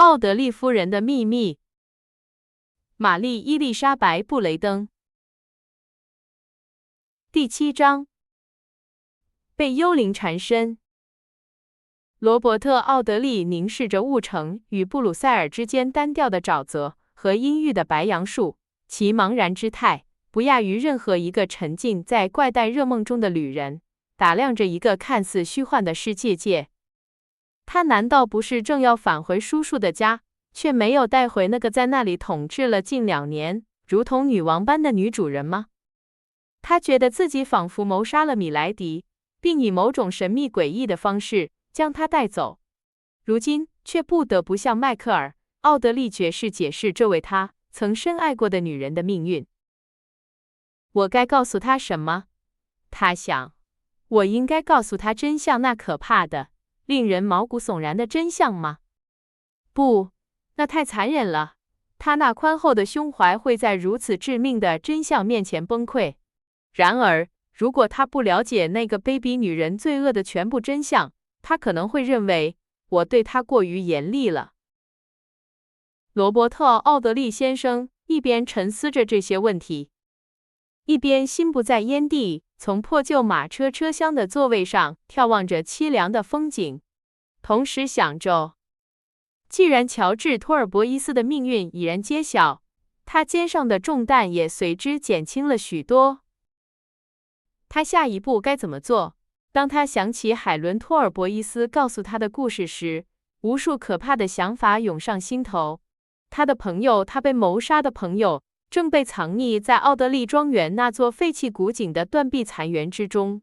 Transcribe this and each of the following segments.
奥德利夫人的秘密。玛丽伊丽莎白·布雷登。第7章。被幽灵缠身。罗伯特·奥德利凝视着雾城与布鲁塞尔之间单调的沼泽和阴郁的白杨树，其茫然之态不亚于任何一个沉浸在怪诞热梦中的旅人，打量着一个看似虚幻的世界。他难道不是正要返回叔叔的家，却没有带回那个在那里统治了近2年，如同女王般的女主人吗？他觉得自己仿佛谋杀了米莱迪，并以某种神秘诡异的方式将她带走，如今却不得不向迈克尔·奥德利爵士解释这位他曾深爱过的女人的命运。我该告诉他什么？他想，我应该告诉他真相，那可怕的、令人毛骨悚然的真相吗？不，那太残忍了。他那宽厚的胸怀会在如此致命的真相面前崩溃。然而，如果他不了解那个卑鄙女人罪恶的全部真相，他可能会认为我对她过于严厉了。罗伯特·奥德利先生一边沉思着这些问题，一边心不在焉地从破旧马车车厢的座位上眺望着凄凉的风景，同时想着，既然乔治·托尔博伊斯的命运已然揭晓，他肩上的重担也随之减轻了许多。他下一步该怎么做？当他想起海伦·托尔博伊斯告诉他的故事时，无数可怕的想法涌上心头。他的朋友，他被谋杀的朋友，正被藏匿在奥德利庄园那座废弃古井的断壁残垣之中。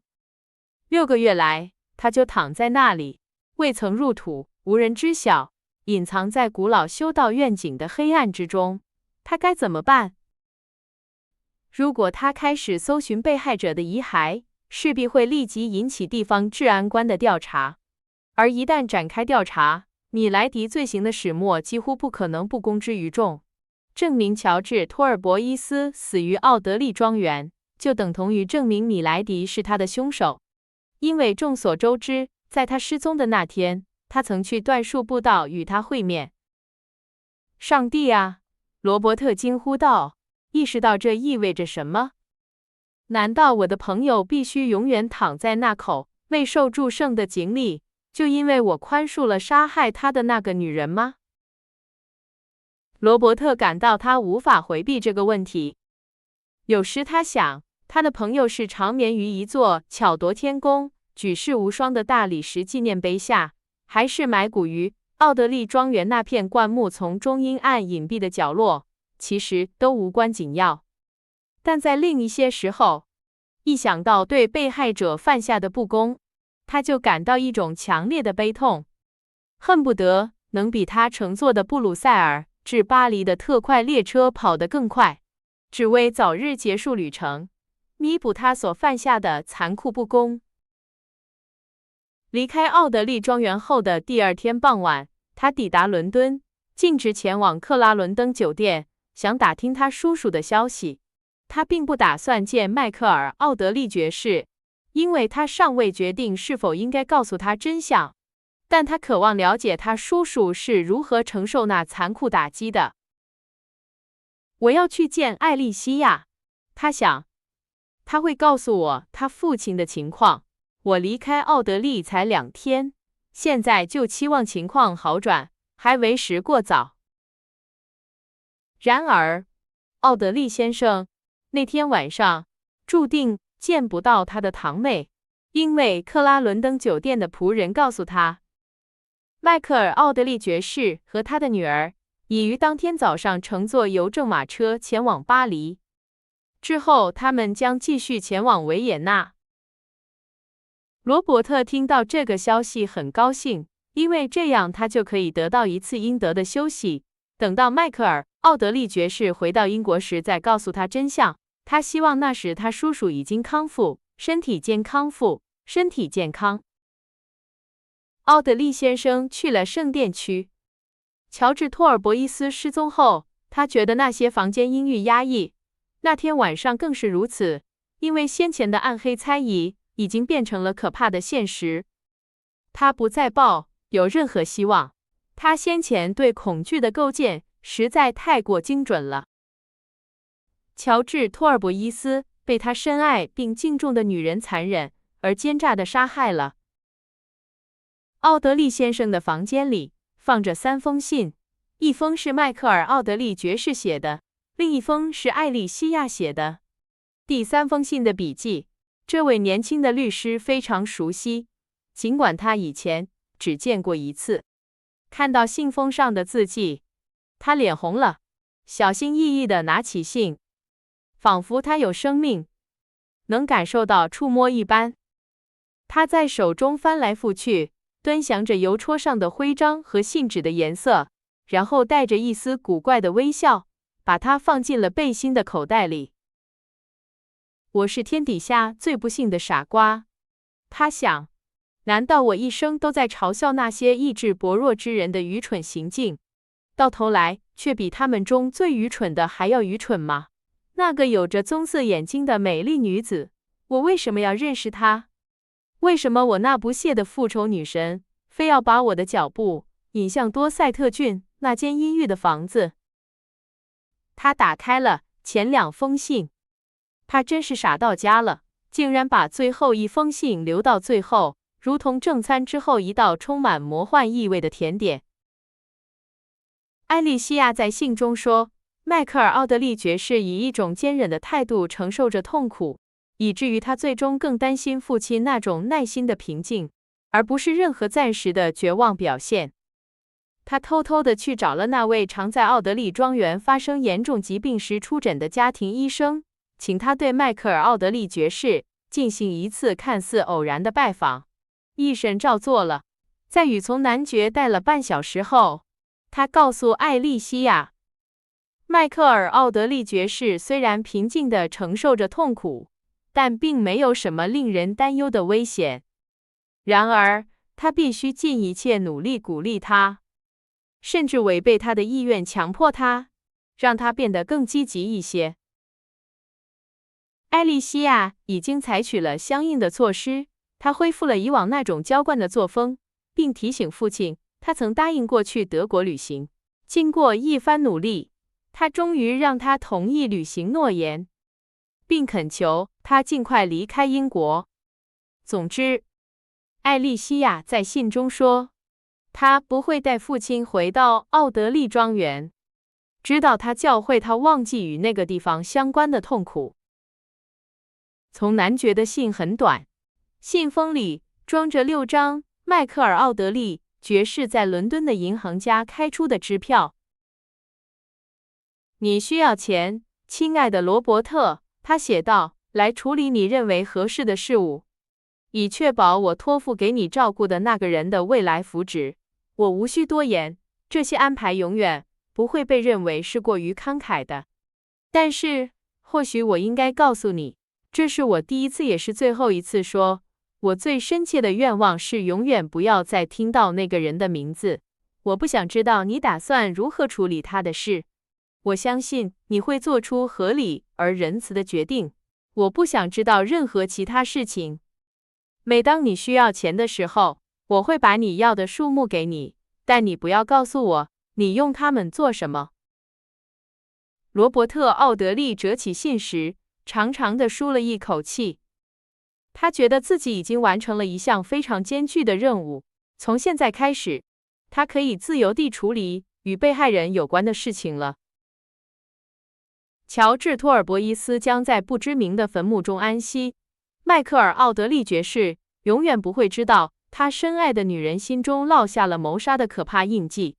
6个月来，他就躺在那里，未曾入土，无人知晓，隐藏在古老修道院井的黑暗之中。他该怎么办？如果他开始搜寻被害者的遗骸，势必会立即引起地方治安官的调查，而一旦展开调查，米莱迪罪行的始末几乎不可能不公之于众。证明乔治·托尔博伊斯死于奥德利庄园，就等同于证明米莱迪是他的凶手，因为众所周知，在他失踪的那天，他曾去椴树步道与他会面。上帝啊！罗伯特惊呼道，意识到这意味着什么。难道我的朋友必须永远躺在那口未受祝圣的井里，就因为我宽恕了杀害他的那个女人吗？罗伯特感到他无法回避这个问题。有时他想，他的朋友是长眠于一座巧夺天工、举世无双的大理石纪念碑下，还是埋骨于奥德利庄园那片灌木丛中阴暗隐蔽的角落，其实都无关紧要。但在另一些时候，一想到对被害者犯下的不公，他就感到一种强烈的悲痛，恨不得能比他乘坐的布鲁塞尔至巴黎的特快列车跑得更快，只为早日结束旅程，弥补他所犯下的残酷不公。离开奥德利庄园后的第2天傍晚，他抵达伦敦，径直前往克拉伦登酒店，想打听他叔叔的消息。他并不打算见迈克尔·奥德利爵士，因为他尚未决定是否应该告诉他真相，但他渴望了解他叔叔是如何承受那残酷打击的。我要去见艾莉西亚，他想，他会告诉我他父亲的情况。我离开奥德利才2天，现在就期望情况好转，还为时过早。然而，奥德利先生那天晚上注定见不到他的堂妹，因为克拉伦登酒店的仆人告诉他，迈克尔·奥德利爵士和他的女儿已于当天早上乘坐邮政马车前往巴黎，之后他们将继续前往维也纳。罗伯特听到这个消息很高兴，因为这样他就可以得到一次应得的休息，等到迈克尔·奥德利爵士回到英国时再告诉他真相。他希望那时他叔叔已经康复，身体健康。奥德利先生去了圣殿区。乔治·托尔博伊斯失踪后，他觉得那些房间阴郁压抑，那天晚上更是如此，因为先前的暗黑猜疑已经变成了可怕的现实。他不再抱有任何希望，他先前对恐惧的构建实在太过精准了。乔治·托尔伯伊斯被他深爱并敬重的女人残忍而奸诈地杀害了。奥德利先生的房间里放着3封信，一封是迈克尔·奥德利爵士写的，另一封是艾莉西亚写的。第3封信的笔记，这位年轻的律师非常熟悉，尽管他以前只见过一次。看到信封上的字迹，他脸红了，小心翼翼地拿起信，仿佛他有生命，能感受到触摸一般。他在手中翻来覆去，端详着邮戳上的徽章和信纸的颜色，然后带着一丝古怪的微笑，把它放进了背心的口袋里。我是天底下最不幸的傻瓜，他想，难道我一生都在嘲笑那些意志薄弱之人的愚蠢行径，到头来却比他们中最愚蠢的还要愚蠢吗？那个有着棕色眼睛的美丽女子，我为什么要认识她？为什么我那不屑的复仇女神非要把我的脚步引向多塞特郡那间阴郁的房子？他打开了前2封信，他真是傻到家了，竟然把最后一封信留到最后，如同正餐之后一道充满魔幻意味的甜点。艾莉西亚在信中说，迈克尔·奥德利爵士以一种坚忍的态度承受着痛苦，以至于他最终更担心父亲那种耐心的平静，而不是任何暂时的绝望表现。他偷偷地去找了那位常在奥德利庄园发生严重疾病时出诊的家庭医生，请他对迈克尔·奥德利爵士进行一次看似偶然的拜访。医生照做了。在与从男爵待了半小时后，他告诉艾莉西亚，迈克尔·奥德利爵士虽然平静地承受着痛苦，但并没有什么令人担忧的危险。然而，他必须尽一切努力鼓励他，甚至违背他的意愿强迫他，让他变得更积极一些。艾莉西亚已经采取了相应的措施，她恢复了以往那种娇惯的作风，并提醒父亲，他曾答应过去德国旅行。经过一番努力，他终于让他同意履行诺言，并恳求他尽快离开英国。总之，艾莉西亚在信中说，他不会带父亲回到奥德利庄园，直到他教会他忘记与那个地方相关的痛苦。从男爵的信很短，信封里装着6张迈克尔·奥德利爵士在伦敦的银行家开出的支票。你需要钱，亲爱的罗伯特，他写道，来处理你认为合适的事务，以确保我托付给你照顾的那个人的未来福祉。我无需多言，这些安排永远不会被认为是过于慷慨的。但是，或许我应该告诉你，这是我第一次也是最后一次说，我最深切的愿望是永远不要再听到那个人的名字。我不想知道你打算如何处理他的事。我相信你会做出合理而仁慈的决定。我不想知道任何其他事情。每当你需要钱的时候，我会把你要的数目给你，但你不要告诉我你用它们做什么。罗伯特·奥德利折起信时，长长地舒了一口气。他觉得自己已经完成了一项非常艰巨的任务。从现在开始，他可以自由地处理与被害人有关的事情了。乔治·托尔伯伊斯将在不知名的坟墓中安息。迈克尔·奥德利爵士永远不会知道，他深爱的女人心中烙下了谋杀的可怕印记。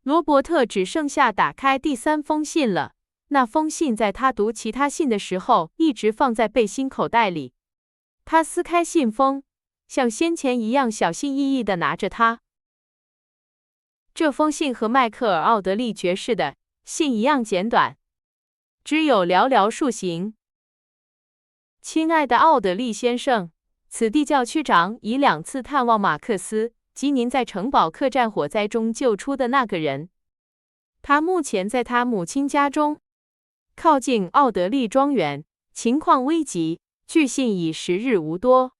罗伯特只剩下打开第3封信了。那封信在他读其他信的时候一直放在背心口袋里。他撕开信封，像先前一样小心翼翼地拿着它。这封信和迈克尔·奥德利爵士的信一样简短，只有寥寥数行。亲爱的奥德利先生，此地教区长已2次探望马克思及您在城堡客栈火灾中救出的那个人。他目前在他母亲家中，靠近奥德利庄园，情况危急，据信已时日无多。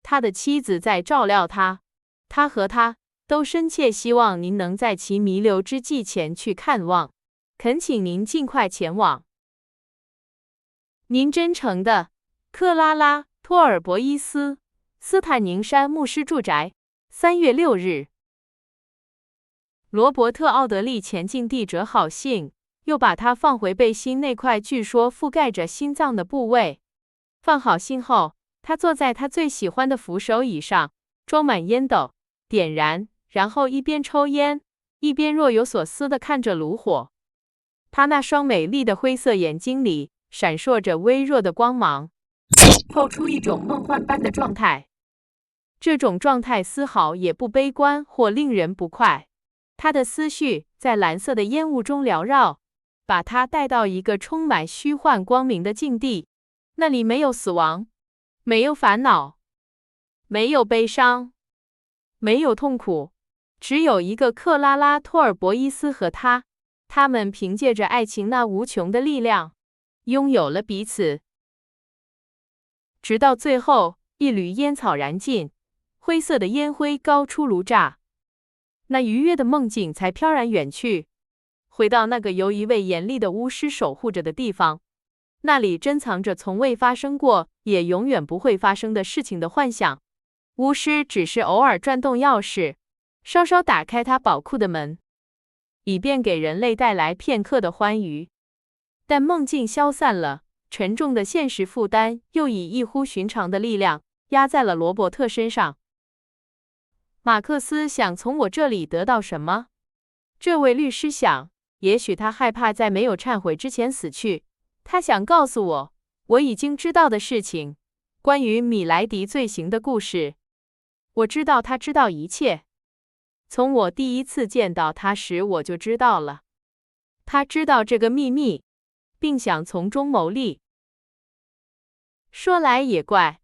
他的妻子在照料他，他和他都深切希望您能在其弥留之际前去看望，恳请您尽快前往。您真诚的，克拉拉·托尔博伊斯，斯坦宁山牧师住宅，3月6日。罗伯特·奥德利前进地折好信，又把它放回背心那块据说覆盖着心脏的部位。放好信后，他坐在他最喜欢的扶手椅上，装满烟斗，点燃，然后一边抽烟，一边若有所思地看着炉火。他那双美丽的灰色眼睛里闪烁着微弱的光芒，透出一种梦幻般的状态。这种状态丝毫也不悲观或令人不快。他的思绪在蓝色的烟雾中缭绕，把他带到一个充满虚幻光明的境地。那里没有死亡，没有烦恼，没有悲伤，没有痛苦，只有一个克拉拉·托尔博伊斯和他。他们凭借着爱情那无穷的力量，拥有了彼此。直到最后，一缕烟草燃尽，灰色的烟灰高出炉栅，那愉悦的梦境才飘然远去，回到那个由一位严厉的巫师守护着的地方。那里珍藏着从未发生过，也永远不会发生的事情的幻想。巫师只是偶尔转动钥匙，稍稍打开他宝库的门，以便给人类带来片刻的欢愉。但梦境消散了，沉重的现实负担又以异乎寻常的力量压在了罗伯特身上。马克思想从我这里得到什么？这位律师想，也许他害怕在没有忏悔之前死去。他想告诉我，我已经知道的事情，关于米莱迪罪行的故事。我知道他知道一切。从我第一次见到他时，我就知道了。他知道这个秘密，并想从中牟利。说来也怪，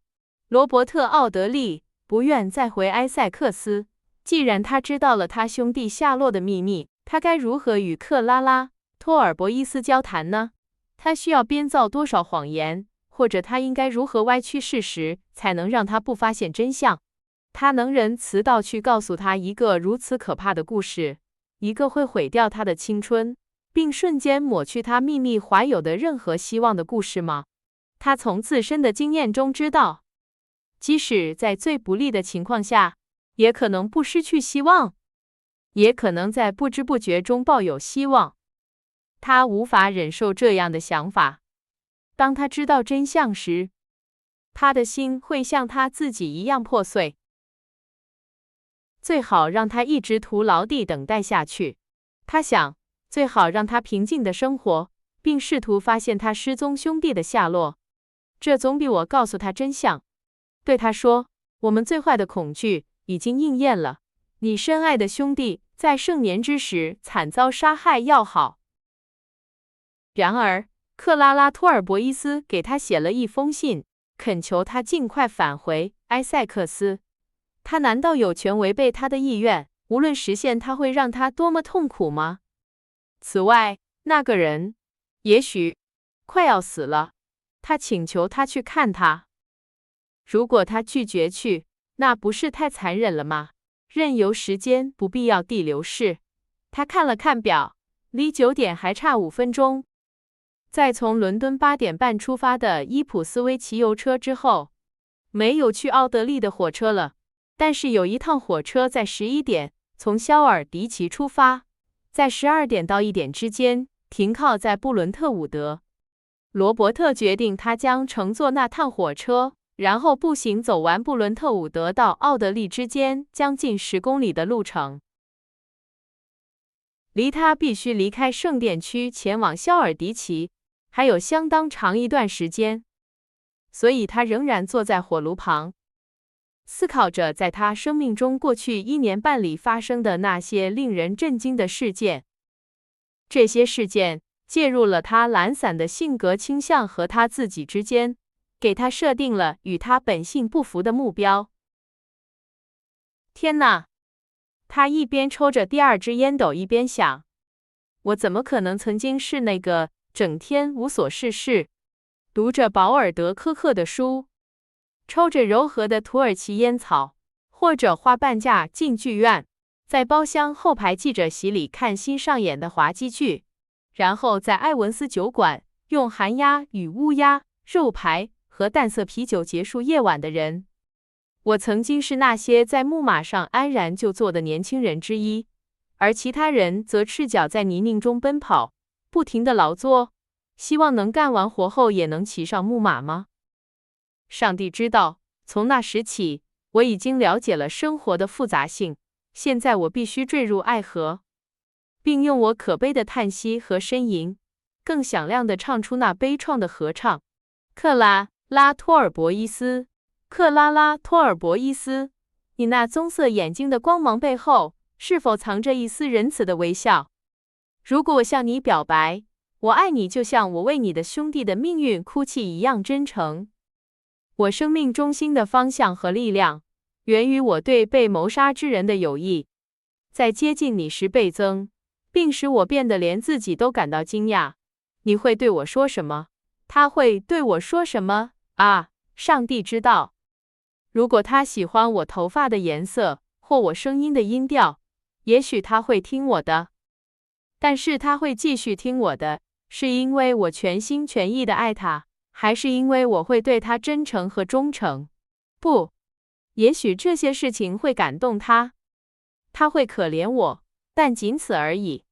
罗伯特·奥德利不愿再回埃塞克斯。既然他知道了他兄弟下落的秘密，他该如何与克拉拉·托尔博伊斯交谈呢？他需要编造多少谎言，或者他应该如何歪曲事实，才能让他不发现真相？他能仁慈到去告诉他一个如此可怕的故事，一个会毁掉他的青春，并瞬间抹去他秘密怀有的任何希望的故事吗？他从自身的经验中知道，即使在最不利的情况下，也可能不失去希望，也可能在不知不觉中抱有希望。他无法忍受这样的想法。当他知道真相时，他的心会像他自己一样破碎。最好让他一直徒劳地等待下去。他想，最好让他平静地生活，并试图发现他失踪兄弟的下落。这总比我告诉他真相，对他说，我们最坏的恐惧已经应验了，你深爱的兄弟在盛年之时惨遭杀害要好。然而，克拉拉·托尔博伊斯给他写了一封信，恳求他尽快返回埃塞克斯。他难道有权违背他的意愿？无论实现它会让他多么痛苦吗？此外，那个人也许快要死了。他请求他去看他。如果他拒绝去，那不是太残忍了吗？任由时间不必要地流逝。他看了看表，离9点还差5分钟。在从伦敦8点半出发的伊普斯威奇邮车之后，没有去奥德利的火车了。但是有一趟火车在11点从肖尔迪奇出发，在12点到1点之间停靠在布伦特伍德。罗伯特决定他将乘坐那趟火车，然后步行走完布伦特伍德到奥德利之间将近10公里的路程。离他必须离开圣殿区前往肖尔迪奇还有相当长一段时间，所以他仍然坐在火炉旁，思考着在他生命中过去1年半里发生的那些令人震惊的事件。这些事件介入了他懒散的性格倾向和他自己之间，给他设定了与他本性不符的目标。天哪！他一边抽着第2支烟斗一边想，我怎么可能曾经是那个整天无所事事，读着保尔德科克的书，抽着柔和的土耳其烟草，或者花半价进剧院，在包厢后排记者席里看新上演的滑稽剧，然后在埃文斯酒馆用寒鸦与乌鸦、肉排和淡色啤酒结束夜晚的人。我曾经是那些在木马上安然就坐的年轻人之一，而其他人则赤脚在泥泞中奔跑，不停地劳作，希望能干完活后也能骑上木马吗？上帝知道，从那时起，我已经了解了生活的复杂性。现在我必须坠入爱河，并用我可悲的叹息和呻吟，更响亮地唱出那悲怆的合唱。克拉拉托尔博伊斯，克拉拉托尔博伊斯，你那棕色眼睛的光芒背后，是否藏着一丝仁慈的微笑？如果我向你表白，我爱你就像我为你的兄弟的命运哭泣一样真诚。我生命中心的方向和力量，源于我对被谋杀之人的友谊，在接近你时倍增，并使我变得连自己都感到惊讶。你会对我说什么？他会对我说什么？啊，上帝知道。如果他喜欢我头发的颜色，或我声音的音调，也许他会听我的。但是他会继续听我的，是因为我全心全意的爱他，还是因为我会对他真诚和忠诚？不。也许这些事情会感动他，他会可怜我，但仅此而已。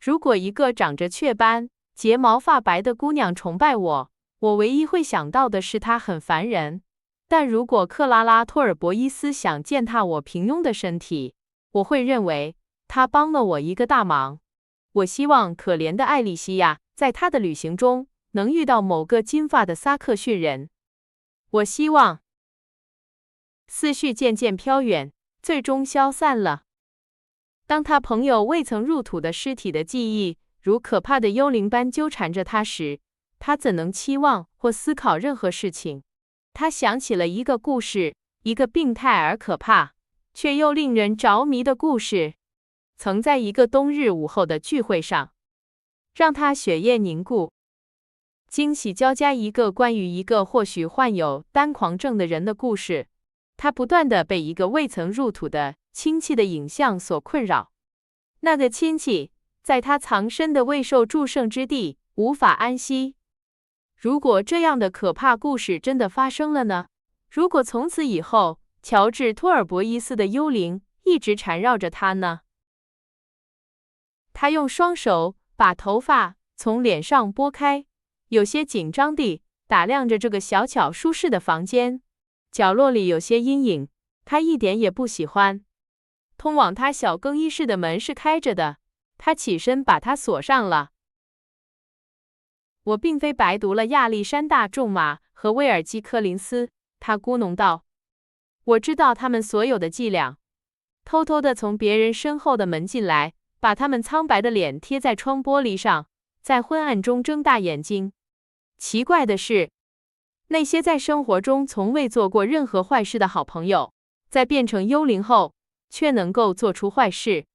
如果一个长着雀斑、睫毛发白的姑娘崇拜我，我唯一会想到的是她很烦人。但如果克拉拉托尔博伊斯想践踏我平庸的身体，我会认为她帮了我一个大忙。我希望可怜的艾莉西亚在她的旅行中能遇到某个金发的萨克逊人。我希望。思绪渐渐飘远，最终消散了。当他朋友未曾入土的尸体的记忆如可怕的幽灵般纠缠着他时，他怎能期望或思考任何事情？他想起了一个故事，一个病态而可怕，却又令人着迷的故事，曾在一个冬日午后的聚会上，让他血液凝固，惊喜交加一个关于一个或许患有单狂症的人的故事。他不断地被一个未曾入土的亲戚的影像所困扰。那个亲戚在他藏身的未受祝圣之地无法安息。如果这样的可怕故事真的发生了呢？如果从此以后，乔治·托尔博伊斯的幽灵一直缠绕着他呢？他用双手把头发从脸上拨开，有些紧张地打量着这个小巧舒适的房间。角落里有些阴影，他一点也不喜欢。通往他小更衣室的门是开着的，他起身把它锁上了。我并非白读了亚历山大·仲马和威尔基·柯林斯，他咕哝道。我知道他们所有的伎俩，偷偷地从别人身后的门进来，把他们苍白的脸贴在窗玻璃上，在昏暗中睁大眼睛。奇怪的是，那些在生活中从未做过任何坏事的好朋友，在变成幽灵后，却能够做出坏事。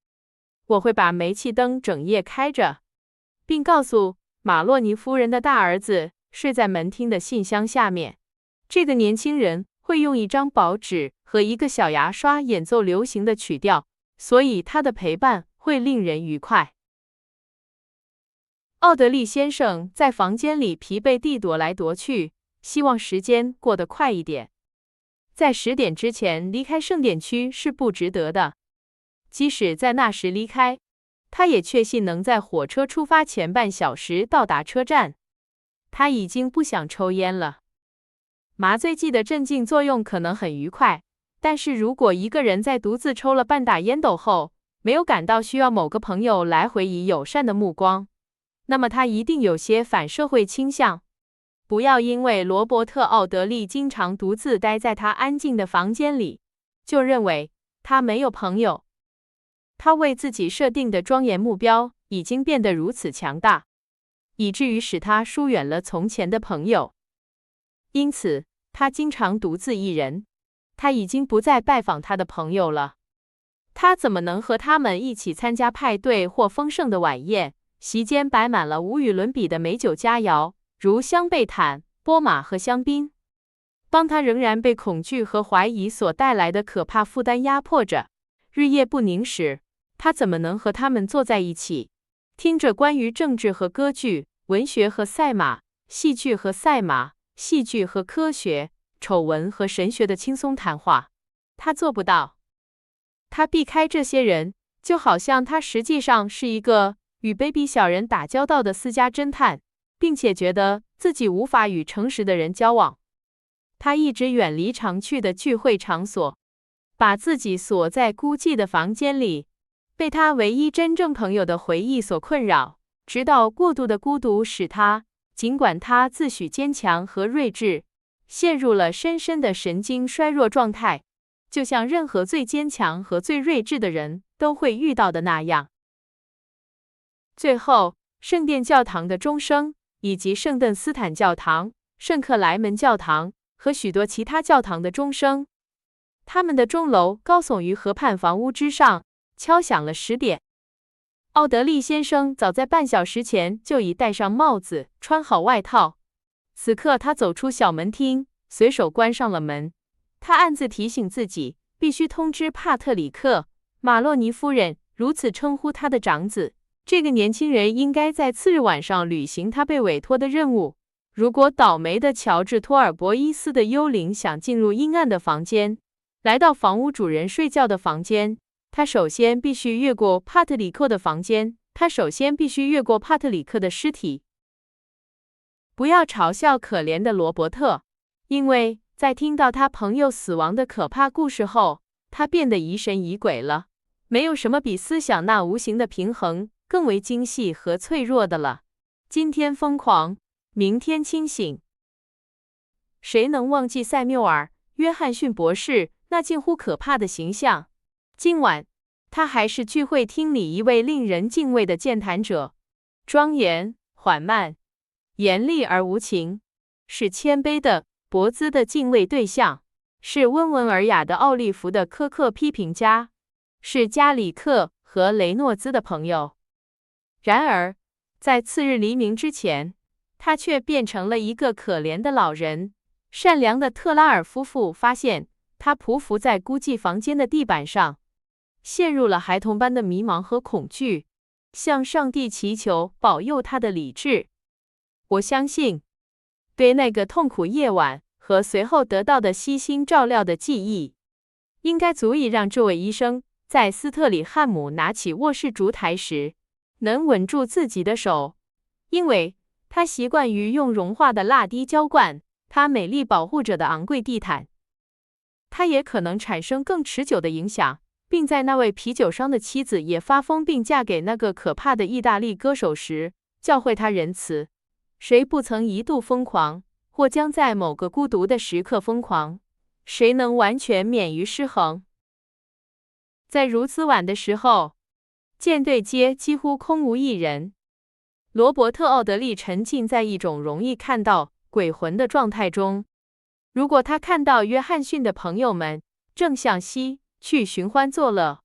我会把煤气灯整夜开着，并告诉马洛尼夫人的大儿子睡在门厅的信箱下面。这个年轻人会用一张薄纸和一个小牙刷演奏流行的曲调，所以他的陪伴会令人愉快。奥德利先生在房间里疲惫地踱来踱去，希望时间过得快一点。在10点之前离开盛典区是不值得的。即使在那时离开，他也确信能在火车出发前半小时到达车站。他已经不想抽烟了。麻醉剂的镇静作用可能很愉快，但是如果一个人在独自抽了半打烟斗后，没有感到需要某个朋友来回以友善的目光，那么他一定有些反社会倾向。不要因为罗伯特·奥德利经常独自待在他安静的房间里，就认为他没有朋友。他为自己设定的庄严目标已经变得如此强大，以至于使他疏远了从前的朋友。因此，他经常独自一人。他已经不再拜访他的朋友了。他怎么能和他们一起参加派对或丰盛的晚宴？席间摆满了无与伦比的美酒佳肴，如香贝坦、波马和香槟。当他仍然被恐惧和怀疑所带来的可怕负担压迫着，日夜不宁时，他怎么能和他们坐在一起，听着关于政治和歌剧、文学和赛马、戏剧和赛马、戏剧和科学、丑闻和神学的轻松谈话？他做不到。他避开这些人，就好像他实际上是一个与卑鄙小人打交道的私家侦探，并且觉得自己无法与诚实的人交往。他一直远离常去的聚会场所，把自己锁在孤寂的房间里，被他唯一真正朋友的回忆所困扰，直到过度的孤独使他，尽管他自诩坚强和睿智，陷入了深深的神经衰弱状态，就像任何最坚强和最睿智的人都会遇到的那样。最后，圣殿教堂的钟声，以及圣邓斯坦教堂、圣克莱门教堂和许多其他教堂的钟声，他们的钟楼高耸于河畔房屋之上，敲响了10点。奥德利先生早在半小时前就已戴上帽子，穿好外套。此刻他走出小门厅，随手关上了门。他暗自提醒自己，必须通知帕特里克·马洛尼夫人，如此称呼他的长子。这个年轻人应该在次日晚上履行他被委托的任务。如果倒霉的乔治·托尔博伊斯的幽灵想进入阴暗的房间，来到房屋主人睡觉的房间，他首先必须越过帕特里克的房间，他首先必须越过帕特里克的尸体。不要嘲笑可怜的罗伯特，因为在听到他朋友死亡的可怕故事后，他变得疑神疑鬼了。没有什么比思想那无形的平衡更为精细和脆弱的了。今天疯狂，明天清醒。谁能忘记塞缪尔·约翰逊博士那近乎可怕的形象？今晚，他还是聚会厅里一位令人敬畏的健谈者，庄严、缓慢、严厉而无情，是谦卑的、博兹的敬畏对象，是温文尔雅的奥利弗的苛刻批评家，是加里克和雷诺兹的朋友。然而，在次日黎明之前，他却变成了一个可怜的老人。善良的特拉尔夫妇发现他匍匐在孤寂房间的地板上，陷入了孩童般的迷茫和恐惧，向上帝祈求保佑他的理智。我相信，对那个痛苦夜晚和随后得到的悉心照料的记忆，应该足以让这位医生在斯特里汉姆拿起卧室烛台时，能稳住自己的手，因为他习惯于用融化的蜡滴浇灌他美丽保护着的昂贵地毯。他也可能产生更持久的影响，并在那位啤酒商的妻子也发疯并嫁给那个可怕的意大利歌手时，教会他仁慈。谁不曾一度疯狂，或将在某个孤独的时刻疯狂？谁能完全免于失衡？在如此晚的时候，舰队街几乎空无一人。罗伯特·奥德利沉浸在一种容易看到鬼魂的状态中。如果他看到约翰逊的朋友们正向西去寻欢作乐，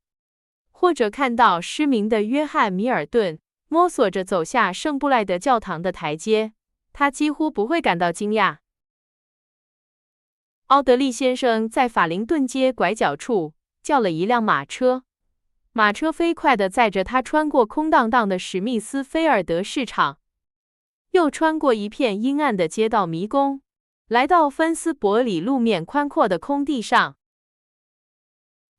或者看到失明的约翰·米尔顿摸索着走下圣布赖德教堂的台阶，他几乎不会感到惊讶。奥德利先生在法灵顿街拐角处叫了一辆马车，马车飞快地载着他穿过空荡荡的史密斯菲尔德市场，又穿过一片阴暗的街道迷宫，来到芬斯伯里路面宽阔的空地上。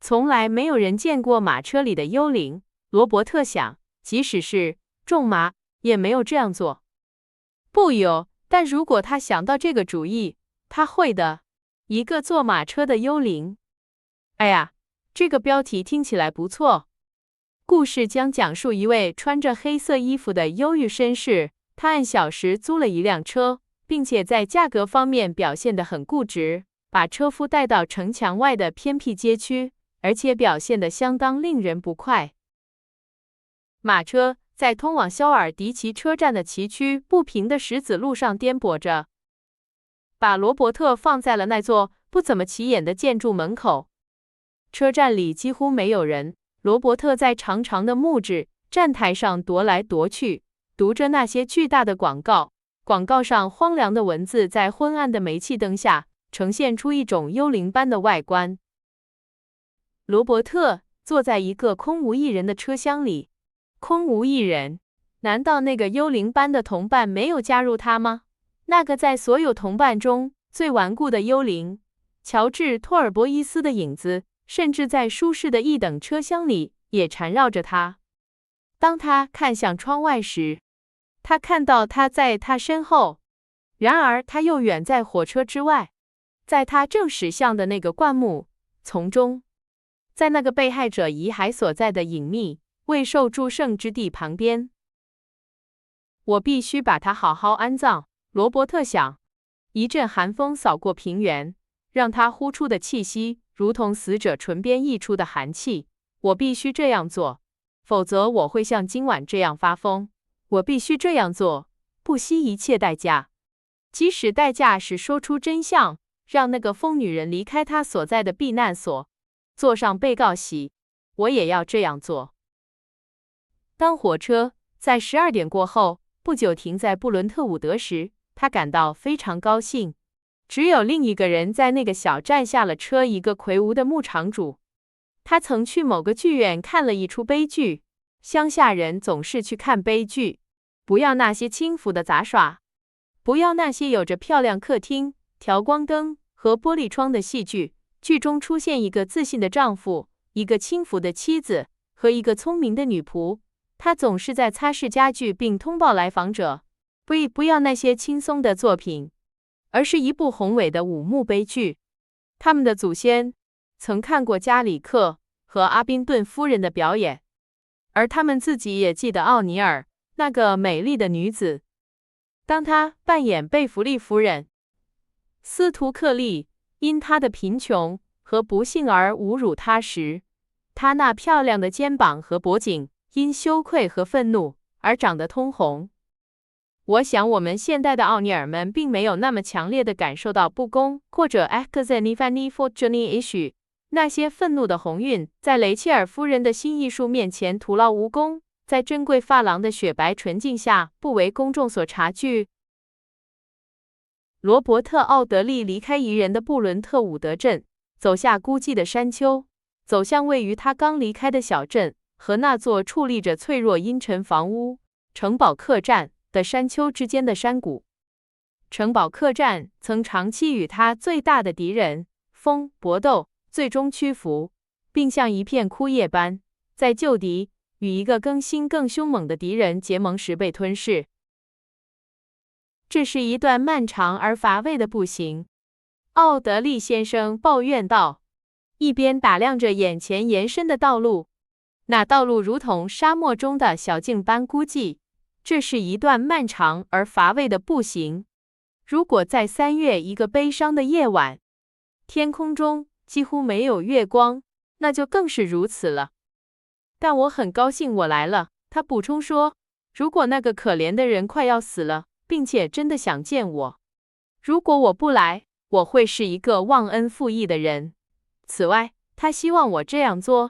从来没有人见过马车里的幽灵，罗伯特想，即使是众马也没有这样做。不有，但如果他想到这个主意，他会的。一个坐马车的幽灵。哎呀，这个标题听起来不错。故事将讲述一位穿着黑色衣服的忧郁绅士，他按小时租了一辆车，并且在价格方面表现得很固执，把车夫带到城墙外的偏僻街区，而且表现得相当令人不快。马车在通往肖尔迪奇车站的崎岖不平的石子路上颠簸着，把罗伯特放在了那座不怎么起眼的建筑门口。车站里几乎没有人，罗伯特在长长的木质站台上踱来踱去，读着那些巨大的广告。广告上荒凉的文字在昏暗的煤气灯下呈现出一种幽灵般的外观。罗伯特，坐在一个空无一人的车厢里。空无一人，难道那个幽灵般的同伴没有加入他吗？那个在所有同伴中最顽固的幽灵，乔治·托尔博伊斯的影子，甚至在舒适的一等车厢里也缠绕着他。当他看向窗外时，他看到他在他身后，然而他又远在火车之外，在他正驶向的那个灌木丛中，在那个被害者遗骸所在的隐秘未受祝圣之地旁边。我必须把他好好安葬，罗伯特想。一阵寒风扫过平原，让他呼出的气息如同死者唇边溢出的寒气。我必须这样做，否则我会像今晚这样发疯。我必须这样做，不惜一切代价，即使代价是说出真相，让那个疯女人离开她所在的避难所，坐上被告席。我也要这样做。当火车在12点过后不久停在布伦特伍德时，他感到非常高兴。只有另一个人在那个小站下了车，一个魁梧的牧场主。他曾去某个剧院看了一出悲剧。乡下人总是去看悲剧，不要那些轻浮的杂耍，不要那些有着漂亮客厅、调光灯和玻璃窗的戏剧。剧中出现一个自信的丈夫，一个轻浮的妻子和一个聪明的女仆。他总是在擦拭家具并通报来访者。不要那些轻松的作品，而是一部宏伟的五幕悲剧。他们的祖先曾看过加里克和阿宾顿夫人的表演，而他们自己也记得奥尼尔那个美丽的女子。当她扮演贝弗利夫人，斯图克利因她的贫穷和不幸而侮辱她时，她那漂亮的肩膀和脖颈因羞愧和愤怒而长得通红。我想我们现代的奥尼尔们并没有那么强烈地感受到不公，或者 Akazanifani Fortuny issue。那些愤怒的红晕在雷切尔夫人的新艺术面前徒劳无功，在珍贵发廊的雪白纯净下不为公众所察觉。罗伯特·奥德利离开宜人的布伦特伍德镇，走下孤寂的山丘，走向位于他刚离开的小镇和那座矗立着脆弱阴沉房屋城堡客栈的山丘之间的山谷。城堡客栈曾长期与他最大的敌人风搏斗，最终屈服，并像一片枯叶般，在旧敌与一个更新更凶猛的敌人结盟时被吞噬。这是一段漫长而乏味的步行，奥德利先生抱怨道，一边打量着眼前延伸的道路。那道路如同沙漠中的小径般孤寂。这是一段漫长而乏味的步行。如果在3月一个悲伤的夜晚，天空中几乎没有月光，那就更是如此了。但我很高兴我来了，他补充说，如果那个可怜的人快要死了，并且真的想见我，如果我不来，我会是一个忘恩负义的人。此外，他希望我这样做，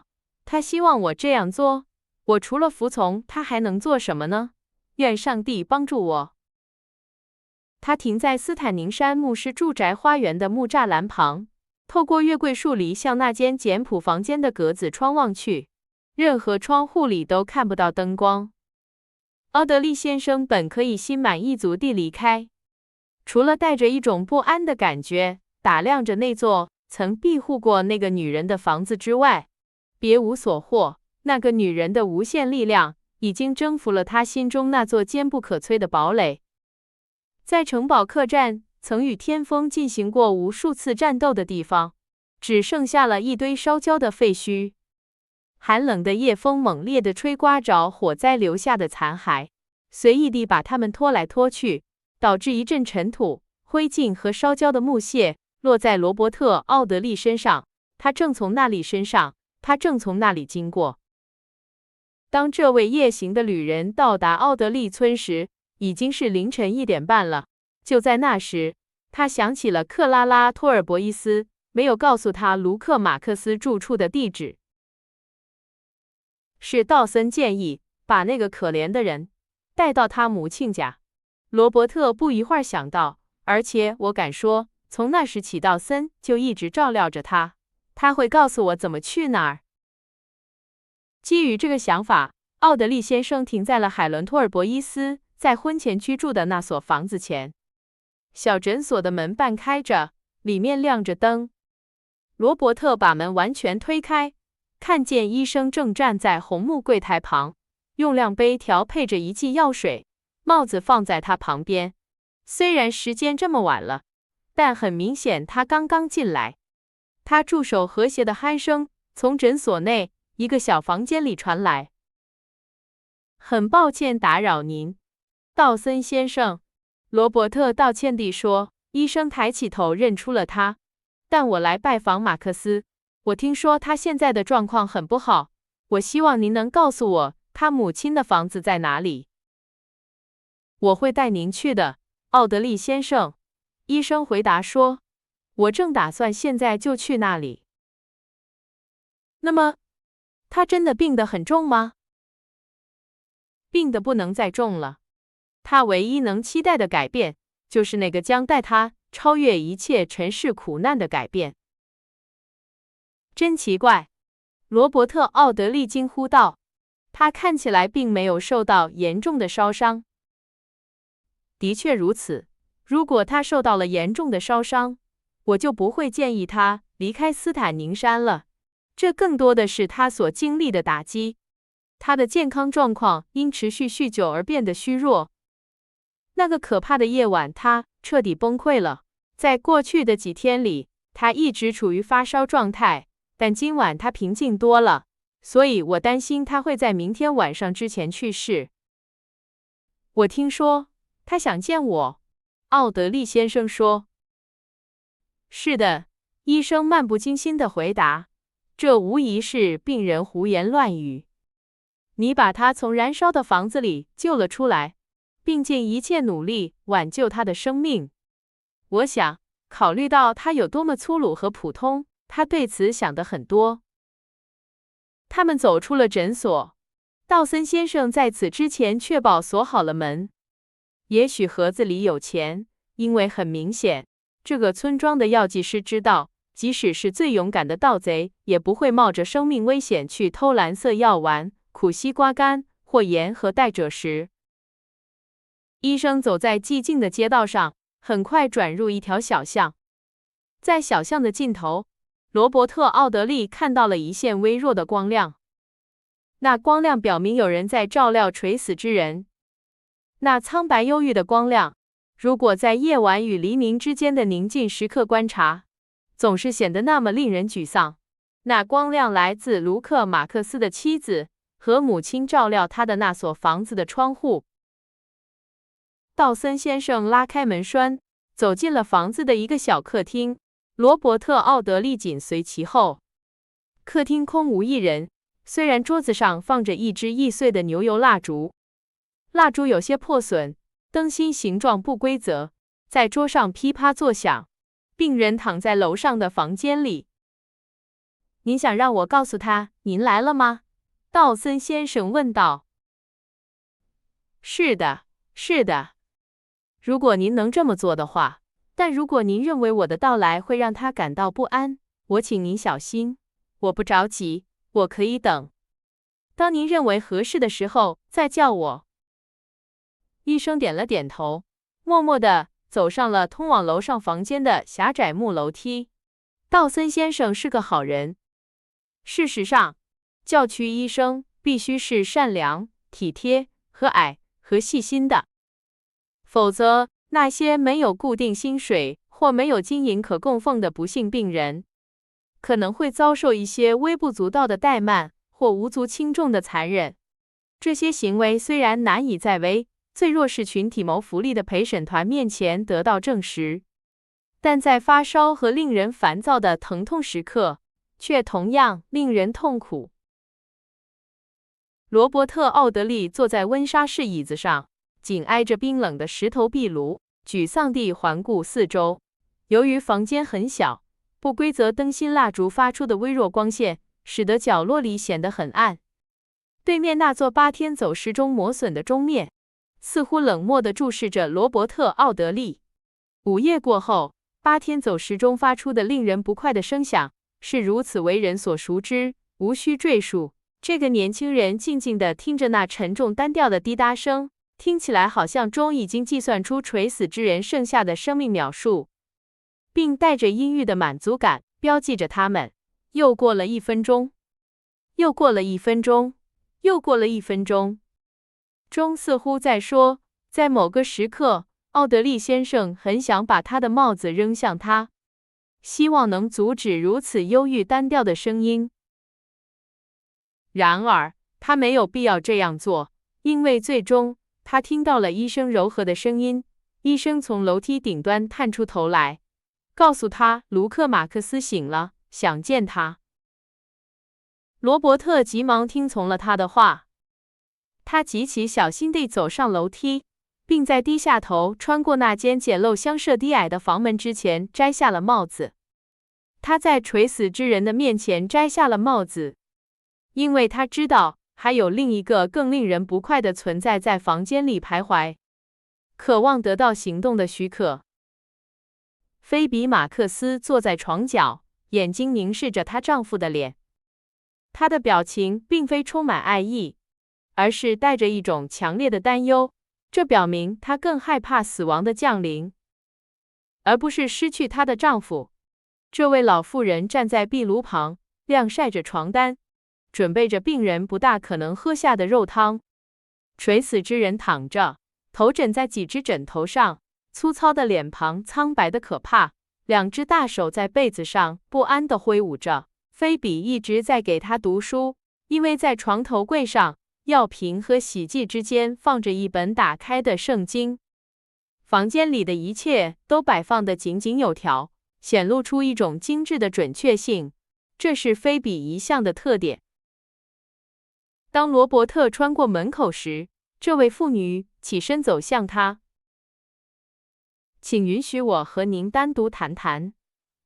我除了服从，他还能做什么呢？愿上帝帮助我。他停在斯坦宁山牧师住宅花园的木栅栏旁，透过月桂树篱向那间简朴房间的格子窗望去，任何窗户里都看不到灯光。奥德利先生本可以心满意足地离开，除了带着一种不安的感觉打量着那座曾庇护过那个女人的房子之外，别无所获。那个女人的无限力量已经征服了他心中那座坚不可摧的堡垒。在城堡客栈曾与天风进行过无数次战斗的地方，只剩下了一堆烧焦的废墟。寒冷的夜风猛烈地吹刮着火灾留下的残骸，随意地把它们拖来拖去，导致一阵尘土、灰烬和烧焦的木屑落在罗伯特·奥德利身上。他正从那里经过。当这位夜行的旅人到达奥德利村时，已经是凌晨1点半了。就在那时，他想起了克拉拉·托尔博伊斯没有告诉他卢克·马克思住处的地址。是道森建议把那个可怜的人带到他母亲家。罗伯特不一会儿想到，而且我敢说，从那时起道森就一直照料着他。他会告诉我怎么去哪儿。基于这个想法，奥德利先生停在了海伦·托尔博伊斯在婚前居住的那所房子前。小诊所的门半开着，里面亮着灯。罗伯特把门完全推开，看见医生正站在红木柜台旁，用量杯调配着一剂药水，帽子放在他旁边。虽然时间这么晚了，但很明显他刚刚进来。他助手和谐的鼾声从诊所内一个小房间里传来。很抱歉打扰您，道森先生。罗伯特道歉地说。医生抬起头认出了他。但我来拜访马克思，我听说他现在的状况很不好，我希望您能告诉我他母亲的房子在哪里。我会带您去的，奥德利先生。医生回答说，我正打算现在就去那里。那么，他真的病得很重吗？病得不能再重了。他唯一能期待的改变，就是那个将带他超越一切尘世苦难的改变。真奇怪，罗伯特·奥德利惊呼道。他看起来并没有受到严重的烧伤。的确如此，如果他受到了严重的烧伤，我就不会建议他离开斯坦宁山了。这更多的是他所经历的打击。他的健康状况因持续酗酒而变得虚弱。那个可怕的夜晚，他彻底崩溃了。在过去的几天里，他一直处于发烧状态，但今晚他平静多了，所以我担心他会在明天晚上之前去世。我听说他想见我，奥德利先生说。是的，医生漫不经心地回答，这无疑是病人胡言乱语。你把他从燃烧的房子里救了出来，并尽一切努力挽救他的生命。我想，考虑到他有多么粗鲁和普通，他对此想得很多。他们走出了诊所，道森先生在此之前确保锁好了门。也许盒子里有钱，因为很明显，这个村庄的药剂师知道，即使是最勇敢的盗贼，也不会冒着生命危险去偷蓝色药丸、苦西瓜干或盐和代赭石。医生走在寂静的街道上，很快转入一条小巷。在小巷的尽头，罗伯特·奥德利看到了一线微弱的光亮。那光亮表明有人在照料垂死之人。那苍白忧郁的光亮，如果在夜晚与黎明之间的宁静时刻观察，总是显得那么令人沮丧。那光亮来自卢克·马克思的妻子和母亲照料他的那所房子的窗户。道森先生拉开门栓，走进了房子的一个小客厅，罗伯特·奥德利紧随其后。客厅空无一人，虽然桌子上放着一支易碎的牛油蜡烛，蜡烛有些破损，灯芯形状不规则，在桌上噼啪作响。病人躺在楼上的房间里。您想让我告诉他您来了吗？道森先生问道。是的，是的。如果您能这么做的话，但如果您认为我的到来会让他感到不安，我请您小心。我不着急，我可以等。当您认为合适的时候再叫我。医生点了点头，默默地走上了通往楼上房间的狭窄木楼梯。道森先生是个好人。事实上，教区医生必须是善良、体贴、和蔼和细心的。否则，那些没有固定薪水或没有金银可供奉的不幸病人，可能会遭受一些微不足道的怠慢或无足轻重的残忍。这些行为虽然难以在为最弱势群体谋福利的陪审团面前得到证实，但在发烧和令人烦躁的疼痛时刻，却同样令人痛苦。罗伯特·奥德利坐在温莎式椅子上，紧挨着冰冷的石头壁炉，沮丧地环顾四周。由于房间很小，不规则灯芯蜡烛发出的微弱光线，使得角落里显得很暗。对面那座8天走时钟磨损的钟面，似乎冷漠地注视着罗伯特·奥德利。午夜过后，8天走时钟发出的令人不快的声响，是如此为人所熟知，无需赘述。这个年轻人静静地听着那沉重单调的滴答声，听起来好像钟已经计算出垂死之人剩下的生命秒数，并带着阴郁的满足感标记着他们。又过了1分钟，又过了1分钟，又过了1分钟。钟似乎在说，在某个时刻，奥德利先生很想把他的帽子扔向他，希望能阻止如此忧郁单调的声音。然而，他没有必要这样做，因为最终，他听到了医生柔和的声音。医生从楼梯顶端探出头来，告诉他卢克·马克思醒了，想见他。罗伯特急忙听从了他的话，他极其小心地走上楼梯，并在低下头穿过那间简陋乡舍低矮的房门之前摘下了帽子。他在垂死之人的面前摘下了帽子，因为他知道还有另一个更令人不快的存在在房间里徘徊，渴望得到行动的许可。菲比·马克思坐在床角，眼睛凝视着她丈夫的脸。她的表情并非充满爱意，而是带着一种强烈的担忧，这表明她更害怕死亡的降临，而不是失去她的丈夫。这位老妇人站在壁炉旁，晾晒着床单，准备着病人不大可能喝下的肉汤。垂死之人躺着，头枕在几只枕头上，粗糙的脸庞苍白的可怕，两只大手在被子上不安地挥舞着。菲比一直在给他读书，因为在床头柜上，药瓶和洗剂之间放着一本打开的圣经。房间里的一切都摆放得井井有条，显露出一种精致的准确性，这是菲比一向的特点。当罗伯特穿过门口时，这位妇女起身走向他。请允许我和您单独谈谈，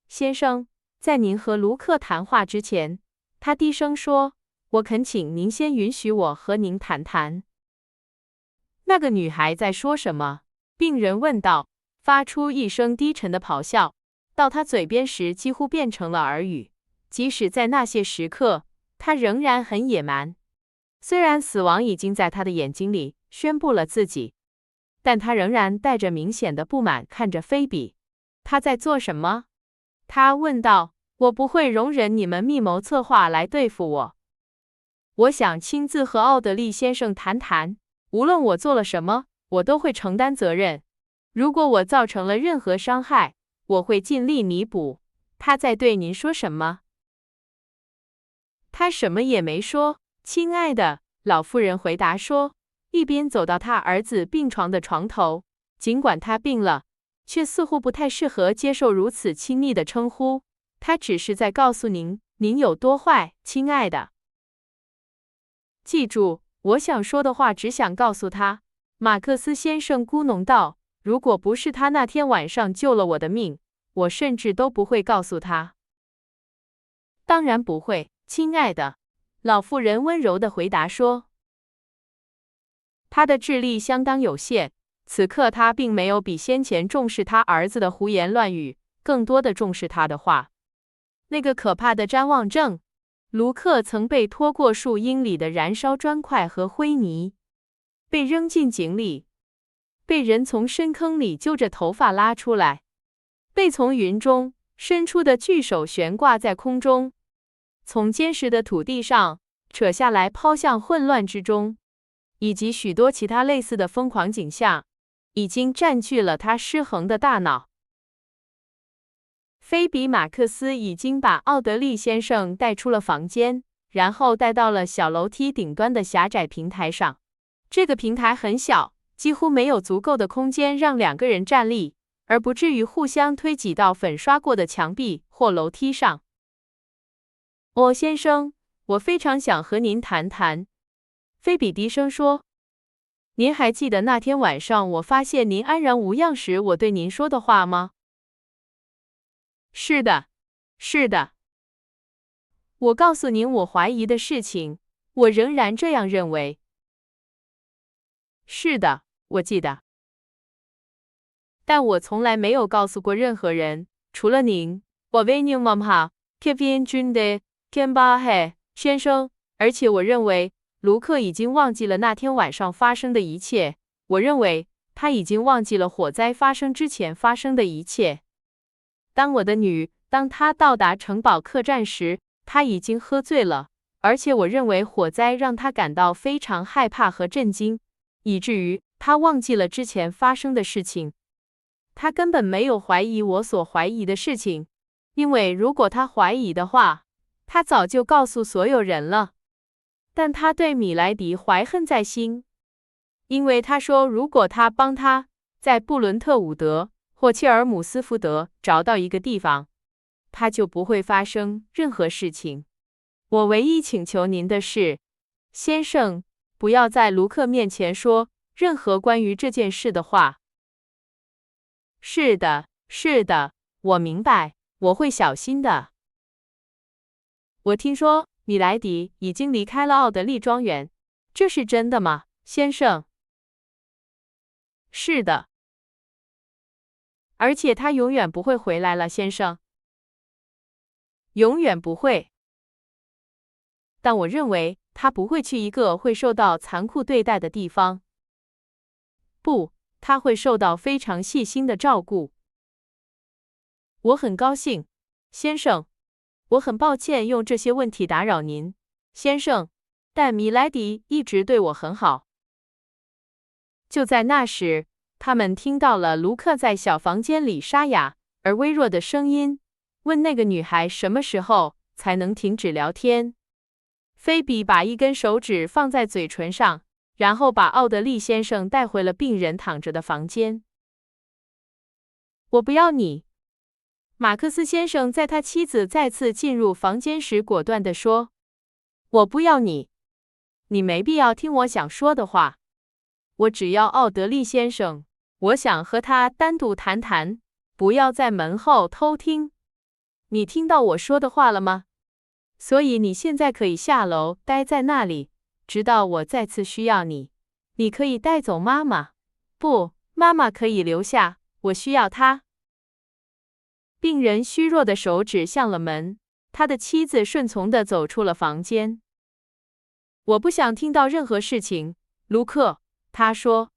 先生。在您和卢克谈话之前，他低声说，我恳请您先允许我和您谈谈。那个女孩在说什么？病人问道，发出一声低沉的咆哮，到他嘴边时几乎变成了耳语。即使在那些时刻，他仍然很野蛮。虽然死亡已经在他的眼睛里宣布了自己，但他仍然带着明显的不满看着菲比。他在做什么？他问道。我不会容忍你们密谋策划来对付我。我想亲自和奥德利先生谈谈，无论我做了什么，我都会承担责任。如果我造成了任何伤害，我会尽力弥补。他在对您说什么？他什么也没说，亲爱的，老妇人回答说，一边走到他儿子病床的床头。尽管他病了，却似乎不太适合接受如此亲昵的称呼。他只是在告诉您，您有多坏，亲爱的。记住，我想说的话只想告诉他。马克思先生咕哝道，如果不是他那天晚上救了我的命，我甚至都不会告诉他。当然不会，亲爱的，老妇人温柔地回答说。他的智力相当有限，此刻他并没有比先前重视他儿子的胡言乱语，更多的重视他的话。那个可怕的谵妄症，卢克曾被拖过数英里的燃烧砖块和灰泥，被扔进井里，被人从深坑里揪着头发拉出来，被从云中伸出的巨手悬挂在空中，从坚实的土地上扯下来抛向混乱之中，以及许多其他类似的疯狂景象，已经占据了他失衡的大脑。菲比·马克思已经把奥德利先生带出了房间，然后带到了小楼梯顶端的狭窄平台上。这个平台很小，几乎没有足够的空间让两个人站立，而不至于互相推挤到粉刷过的墙壁或楼梯上。先生，我非常想和您谈谈，菲比低声说。您还记得那天晚上我发现您安然无恙时我对您说的话吗？是的，是的。我告诉您我怀疑的事情，我仍然这样认为。是的，我记得。但我从来没有告诉过任何人，除了您。我为您问哈，Kevin 君的 Kemba 嘿，先生，而且我认为卢克已经忘记了那天晚上发生的一切，我认为他已经忘记了火灾发生之前发生的一切。当他到达城堡客栈时，他已经喝醉了，而且我认为火灾让他感到非常害怕和震惊，以至于他忘记了之前发生的事情。他根本没有怀疑我所怀疑的事情，因为如果他怀疑的话，他早就告诉所有人了。但他对米莱迪怀恨在心，因为他说如果他帮他在布伦特伍德或切尔姆斯福德找到一个地方，他就不会发生任何事情。我唯一请求您的是，先生，不要在卢克面前说任何关于这件事的话。是的，是的，我明白，我会小心的。我听说米莱迪已经离开了奥德利庄园，这是真的吗，先生？是的。而且他永远不会回来了，先生。永远不会。但我认为他不会去一个会受到残酷对待的地方。不，他会受到非常细心的照顾。我很高兴，先生。我很抱歉用这些问题打扰您，先生，但米莱迪一直对我很好。就在那时，他们听到了卢克在小房间里沙哑而微弱的声音，问那个女孩什么时候才能停止聊天。菲比把一根手指放在嘴唇上，然后把奥德利先生带回了病人躺着的房间。我不要你。马克思先生在他妻子再次进入房间时果断地说：“我不要你，你没必要听我想说的话。我只要奥德利先生，我想和他单独谈谈，不要在门后偷听。你听到我说的话了吗？所以你现在可以下楼待在那里，直到我再次需要你。你可以带走妈妈，不，妈妈可以留下，我需要她。”病人虚弱的手指向了门，他的妻子顺从地走出了房间。我不想听到任何事情，卢克，他说，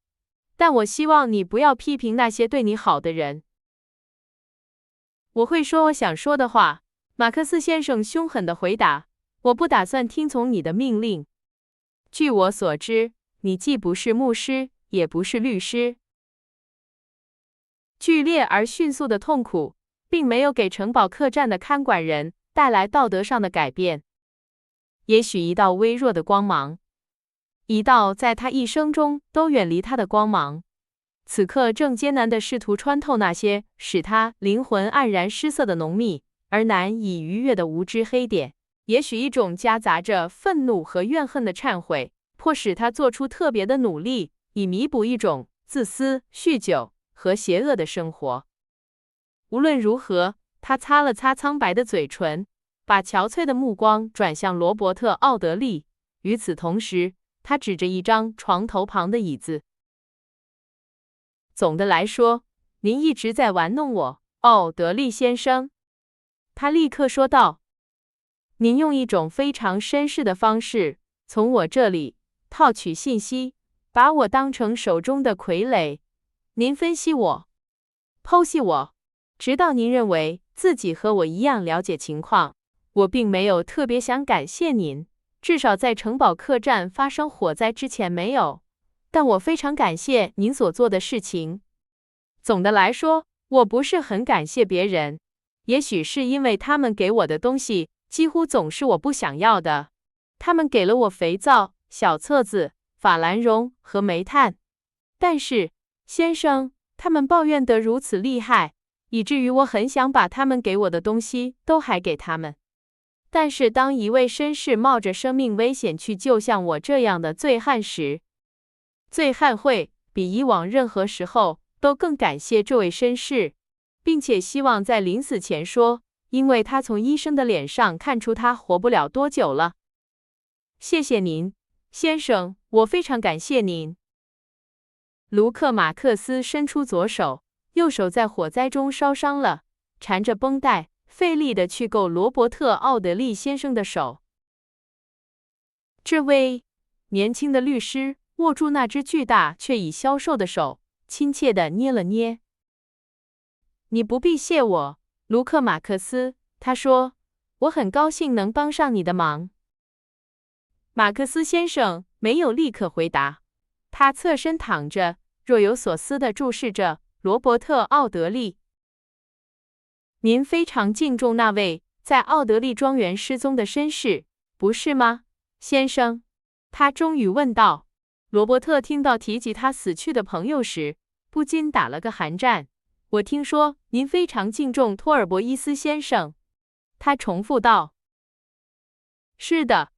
但我希望你不要批评那些对你好的人。我会说我想说的话，马克思先生凶狠地回答，我不打算听从你的命令。据我所知，你既不是牧师，也不是律师。剧烈而迅速的痛苦并没有给城堡客栈的看管人带来道德上的改变。也许一道微弱的光芒，一道在他一生中都远离他的光芒，此刻正艰难地试图穿透那些使他灵魂黯然失色的浓密而难以逾越的无知黑点。也许一种夹杂着愤怒和怨恨的忏悔，迫使他做出特别的努力，以弥补一种自私、酗酒和邪恶的生活。无论如何，他擦了擦苍白的嘴唇，把憔悴的目光转向罗伯特·奥德利。与此同时，他指着一张床头旁的椅子。总的来说，您一直在玩弄我，奥德利先生。他立刻说道。您用一种非常绅士的方式从我这里套取信息，把我当成手中的傀儡。您分析我，剖析我，直到您认为自己和我一样了解情况。我并没有特别想感谢您，至少在城堡客栈发生火灾之前没有。但我非常感谢您所做的事情。总的来说，我不是很感谢别人，也许是因为他们给我的东西几乎总是我不想要的。他们给了我肥皂、小册子、法兰绒和煤炭。但是，先生，他们抱怨得如此厉害，以至于我很想把他们给我的东西都还给他们。但是当一位绅士冒着生命危险去救像我这样的醉汉时，醉汉会比以往任何时候都更感谢这位绅士，并且希望在临死前说，因为他从医生的脸上看出他活不了多久了。谢谢您，先生，我非常感谢您。卢克·马克思伸出左手，右手在火灾中烧伤了，缠着绷带，费力地去够罗伯特·奥德利先生的手。这位年轻的律师握住那只巨大却已消瘦的手，亲切地捏了捏。你不必谢我，卢克·马克思，他说，我很高兴能帮上你的忙。马克思先生没有立刻回答，他侧身躺着，若有所思地注视着罗伯特·奥德利。您非常敬重那位在奥德利庄园失踪的绅士，不是吗，先生？他终于问道。罗伯特听到提及他死去的朋友时，不禁打了个寒战。我听说您非常敬重托尔博伊斯先生，他重复道。是的，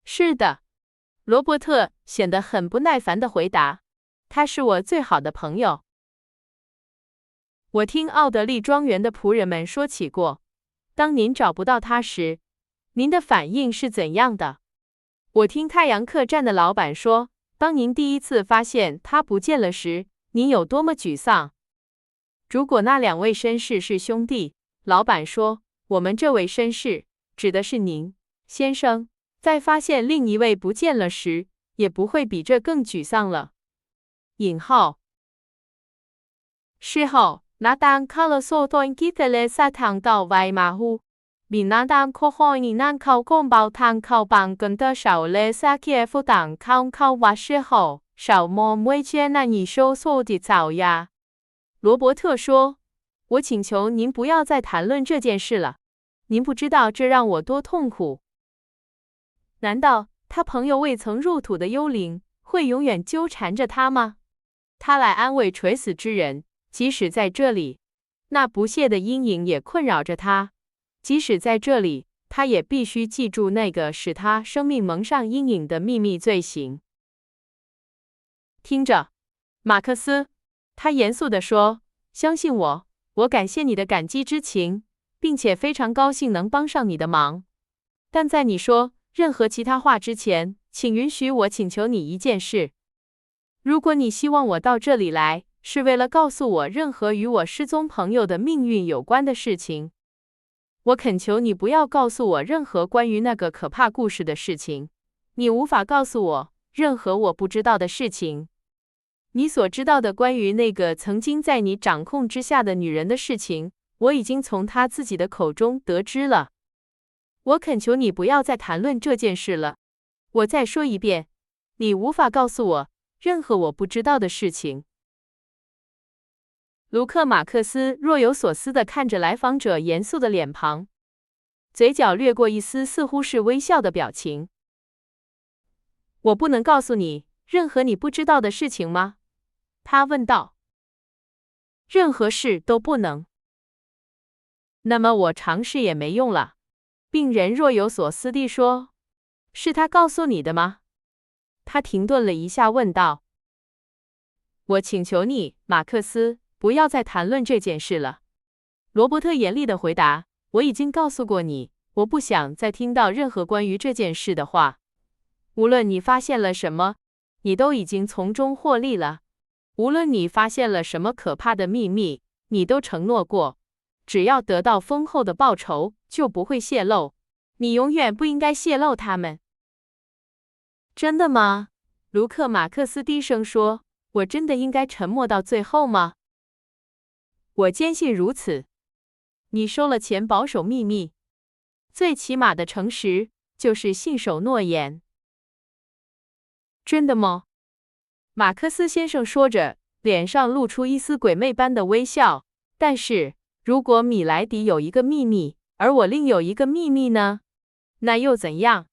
是的，罗伯特显得很不耐烦地回答，他是我最好的朋友。我听奥德利庄园的仆人们说起过，当您找不到他时，您的反应是怎样的？我听太阳客栈的老板说，当您第一次发现他不见了时，您有多么沮丧。如果那两位绅士是兄弟，老板说，我们这位绅士指的是您，先生，在发现另一位不见了时，也不会比这更沮丧了。引号。事后，那当靠了所端基特勒萨堂到外马户，比那当可可以难靠公包堂靠帮跟的少勒萨基夫党靠瓦事后，少么每天那你收所的早呀。罗伯特说，我请求您不要再谈论这件事了。您不知道这让我多痛苦。难道他朋友未曾入土的幽灵会永远纠缠着他吗？他来安慰垂死之人，即使在这里，那不屑的阴影也困扰着他。即使在这里，他也必须记住那个使他生命蒙上阴影的秘密罪行。听着，马克思，他严肃地说，相信我，我感谢你的感激之情，并且非常高兴能帮上你的忙。但在你说任何其他话之前，请允许我请求你一件事。如果你希望我到这里来，是为了告诉我任何与我失踪朋友的命运有关的事情，我恳求你不要告诉我任何关于那个可怕故事的事情。你无法告诉我任何我不知道的事情。你所知道的关于那个曾经在你掌控之下的女人的事情，我已经从她自己的口中得知了。我恳求你不要再谈论这件事了。我再说一遍，你无法告诉我任何我不知道的事情。卢克·马克思若有所思地看着来访者严肃的脸庞，嘴角掠过一丝似乎是微笑的表情。我不能告诉你任何你不知道的事情吗？他问道。任何事都不能。那么我尝试也没用了。病人若有所思地说。是他告诉你的吗？他停顿了一下问道。我请求你，马克思，不要再谈论这件事了。罗伯特严厉地回答，我已经告诉过你，我不想再听到任何关于这件事的话。无论你发现了什么，你都已经从中获利了。无论你发现了什么可怕的秘密，你都承诺过，只要得到丰厚的报酬，就不会泄露。你永远不应该泄露它们。真的吗？卢克·马克思低声说，我真的应该沉默到最后吗？我坚信如此。你收了钱保守秘密，最起码的诚实就是信守诺言。真的吗？马克思先生说着，脸上露出一丝鬼魅般的微笑。但是，如果米莱迪有一个秘密，而我另有一个秘密呢？那又怎样？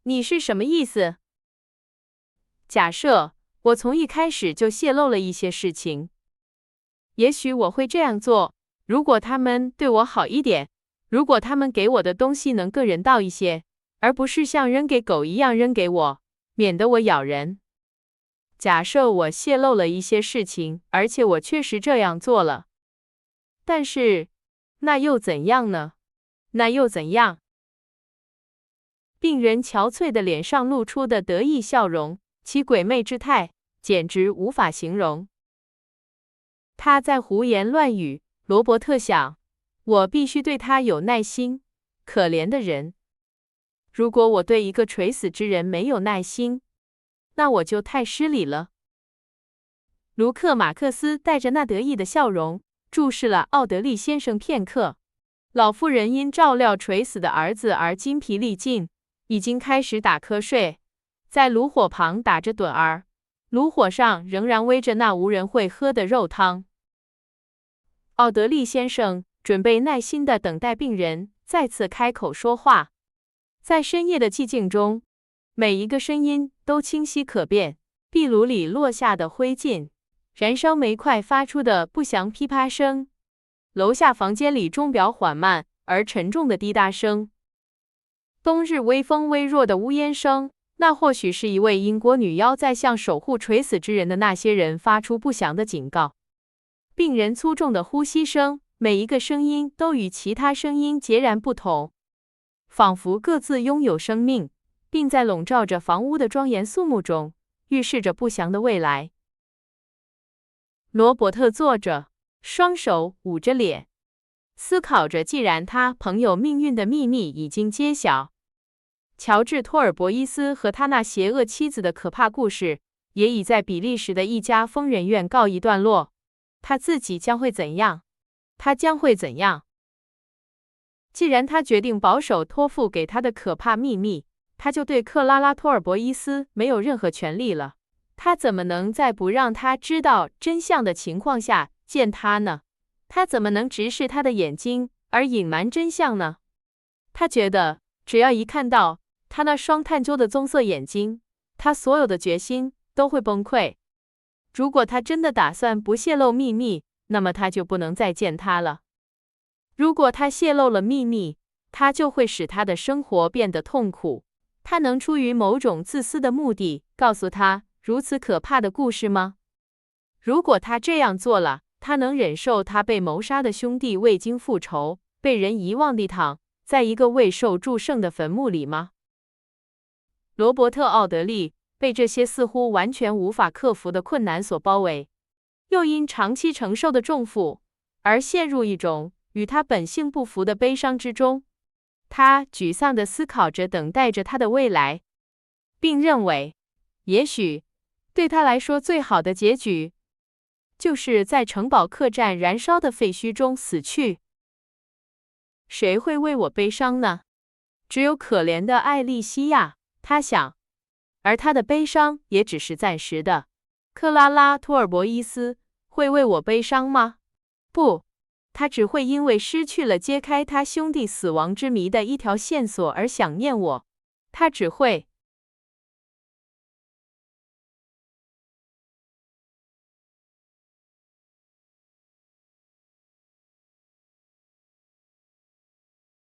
你是什么意思？假设我从一开始就泄露了一些事情，也许我会这样做，如果他们对我好一点，如果他们给我的东西能更人道一些，而不是像扔给狗一样扔给我，免得我咬人。假设我泄露了一些事情，而且我确实这样做了，但是那又怎样呢？那又怎样？病人憔悴的脸上露出的得意笑容，其鬼魅之态简直无法形容。他在胡言乱语，罗伯特想，我必须对他有耐心，可怜的人。如果我对一个垂死之人没有耐心，那我就太失礼了。卢克·马克思带着那得意的笑容，注视了奥德利先生片刻。老妇人因照料垂死的儿子而精疲力尽，已经开始打瞌睡，在炉火旁打着盹儿。炉火上仍然煨着那无人会喝的肉汤。奥德利先生准备耐心地等待病人再次开口说话。在深夜的寂静中，每一个声音都清晰可辨，壁炉里落下的灰烬，燃烧煤块发出的不祥噼啪声，楼下房间里钟表缓慢而沉重的滴答声，冬日微风微弱的呜咽声，那或许是一位英国女妖在向守护垂死之人的那些人发出不祥的警告。病人粗重的呼吸声，每一个声音都与其他声音截然不同，仿佛各自拥有生命，并在笼罩着房屋的庄严肃穆中，预示着不祥的未来。罗伯特坐着，双手捂着脸，思考着既然他朋友命运的秘密已经揭晓，乔治·托尔伯伊斯和他那邪恶妻子的可怕故事也已在比利时的一家疯人院告一段落，他自己将会怎样？他将会怎样？既然他决定保守托付给他的可怕秘密，他就对克拉拉·托尔伯伊斯没有任何权利了。他怎么能在不让他知道真相的情况下见他呢？他怎么能直视他的眼睛而隐瞒真相呢？他觉得，只要一看到他那双探究的棕色眼睛，他所有的决心都会崩溃。如果他真的打算不泄露秘密，那么他就不能再见他了。如果他泄露了秘密，他就会使他的生活变得痛苦。他能出于某种自私的目的告诉他如此可怕的故事吗？如果他这样做了，他能忍受他被谋杀的兄弟未经复仇，被人遗忘地躺在一个未受祝圣的坟墓里吗？罗伯特·奥德利被这些似乎完全无法克服的困难所包围，又因长期承受的重负而陷入一种与他本性不符的悲伤之中。他沮丧地思考着，等待着他的未来，并认为，也许对他来说最好的结局，就是在城堡客栈燃烧的废墟中死去。谁会为我悲伤呢？只有可怜的艾莉西亚，他想，而他的悲伤也只是暂时的。克拉拉·托尔伯伊斯会为我悲伤吗？不。他只会因为失去了揭开他兄弟死亡之谜的一条线索而想念我。他只会